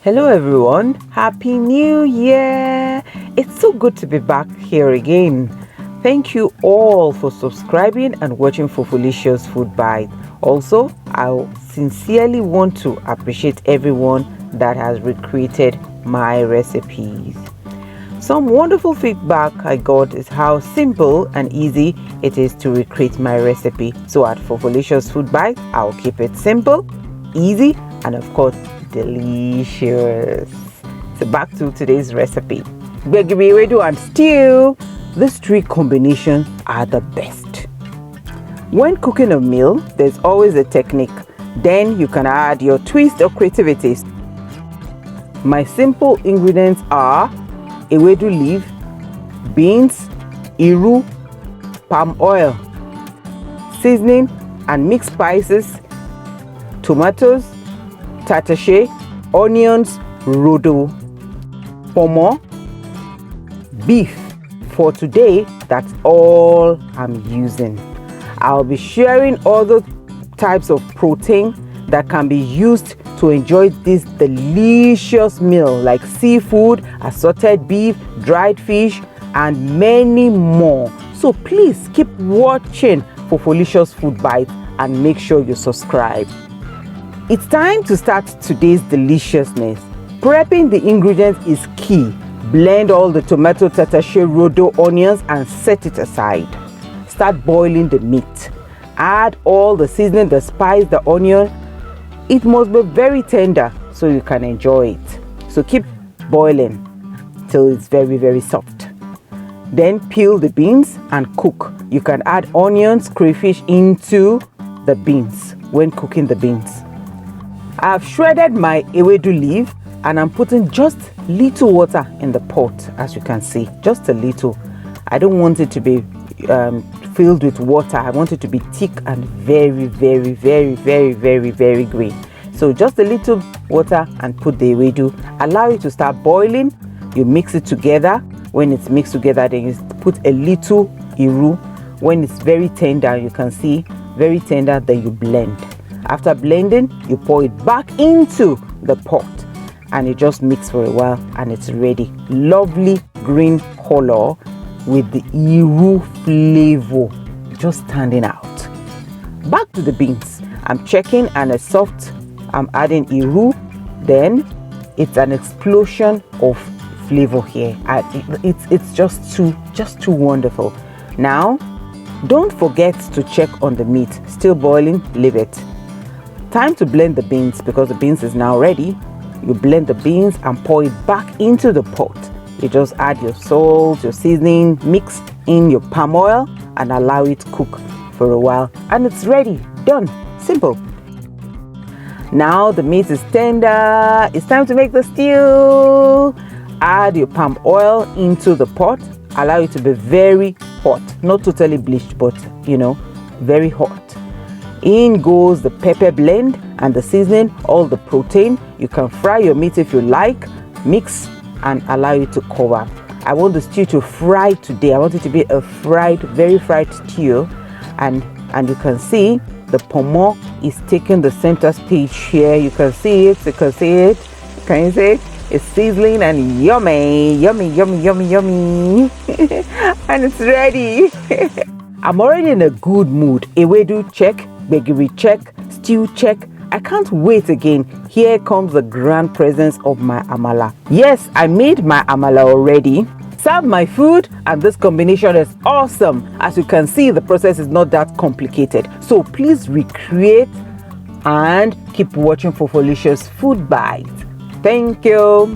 Hello everyone, Happy New Year! It's so good to be back here again. Thank you all for subscribing and watching Fofolicious Food Bites. Also, I sincerely want to appreciate everyone that has recreated my recipes. Some wonderful feedback I got is how simple and easy it is to recreate my recipe. So at Fofolicious Food Bites, I'll keep it simple, easy, and of course, delicious. So back to today's recipe. Gbegiri, Ewedu and stew. These three combinations are the best. When cooking a meal, there's always a technique. Then you can add your twist or creativity. My simple ingredients are Ewedu leaf, beans, iru, palm oil, seasoning and mixed spices, tomatoes, tatashe, onions, rodo, pomo, beef. For today, that's all I'm using. I'll be sharing other types of protein that can be used to enjoy this delicious meal like seafood, assorted beef, dried fish, and many more. So please keep watching Fofolicious Food Bites and make sure you subscribe. It's time to start today's deliciousness. Prepping the ingredients is key. Blend all the tomato, tatashe, rodo, onions and set it aside. Start boiling the meat. Add all the seasoning, the spice, the onion. It must be very tender so you can enjoy it. So keep boiling till it's very, very soft. Then peel the beans and cook. You can add onions, crayfish into the beans when cooking the beans. I've shredded my Ewedu leaf and I'm putting just little water in the pot, as you can see, just a little. I don't want it to be filled with water. I want it to be thick and very, very, very, very, very, very green. So just a little water and put the Ewedu. Allow it to start boiling. You mix it together. When it's mixed together, then you put a little iru. When it's very tender, you can see very tender, then you blend. After blending, you pour it back into the pot and you just mix for a while and it's ready. Lovely green color with the iru flavor just standing out. Back to the beans. I'm checking and it's soft. I'm adding iru. Then it's an explosion of flavor here. It's just too wonderful. Now, don't forget to check on the meat. Still boiling, leave it. Time to blend the beans because the beans is now ready. You blend the beans and pour it back into the pot. You just add your salt, your seasoning, mix in your palm oil and allow it cook for a while and it's ready. Done. Simple. Now the meat is tender. It's time to make the stew. Add your palm oil into the pot. Allow it to be very hot. Not totally bleached, but very hot. In goes the pepper blend and the seasoning, all the protein. You can fry your meat if you like, mix and allow it to cover. I want the stew to fry today. I want it to be a very fried stew. And you can see the pomo is taking the center stage here. You can see it, Can you see it? It's sizzling and yummy. And it's ready. I'm already in a good mood. Ewedu check, Gbegiri check, stew check. I can't wait again. Here comes the grand presence of my amala. Yes, I made my amala already. Serve my food and this combination is awesome. As you can see, the process is not that complicated. So please recreate and keep watching Fofolicious Food Bites. Thank you.